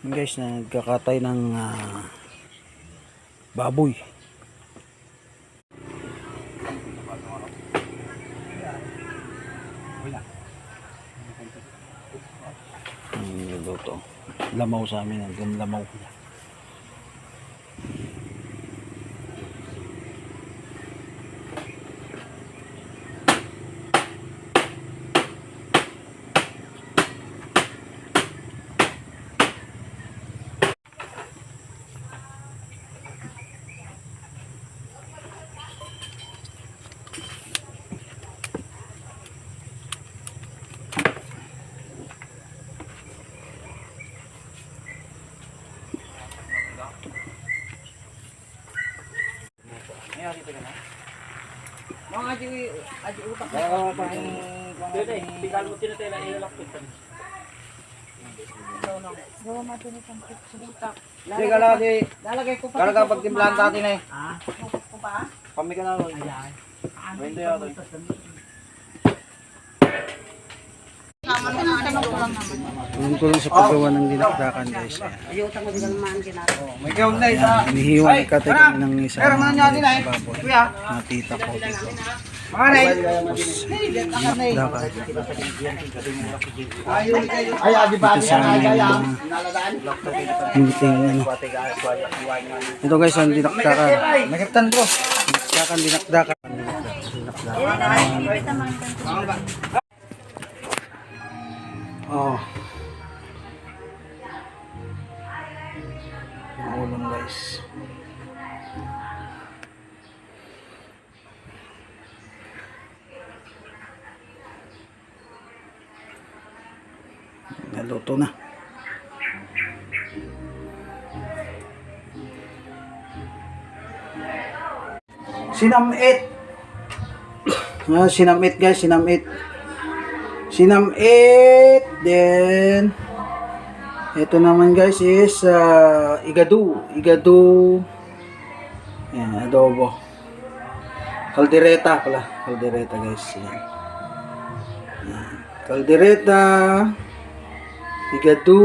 Guys, nagkakatay ng baboy. Niluto. Lamaw sa amin, hanggang lamaw. Mga aji utak. Dede, bigal mo tinatela ilalakit kan. Gawa natin itong utak. Sige lagi. Lalagay ko pa. Kalaga pagtimplan natin eh. Ah, ko pa? Kami ka na ron. Ayan. Pwede ako. Tulong ko lang sa paggawa ng dinakdakan, guys. Aji utak mo bigal man kinato. May kiyong na isa. Inihiwan ni Katay kami ng isang Pero mga natin ay. baboy. Kuya. Nakita ko dito. Mga rin. Dinakdakan. Ay, adi ba? Dito sa aming meeting. Ito guys, ang dinakdakan. Nakiptan ko. Dinakdakan. Oh. Yung ulam guys. Naluto na. Sinamit. Sinamit guys, sinamit. Sinamit. Then ito naman guys is igado. Yan, adobo. Kaldereta pala. Kaldereta guys. Yan. Yan. Kaldereta. Igado.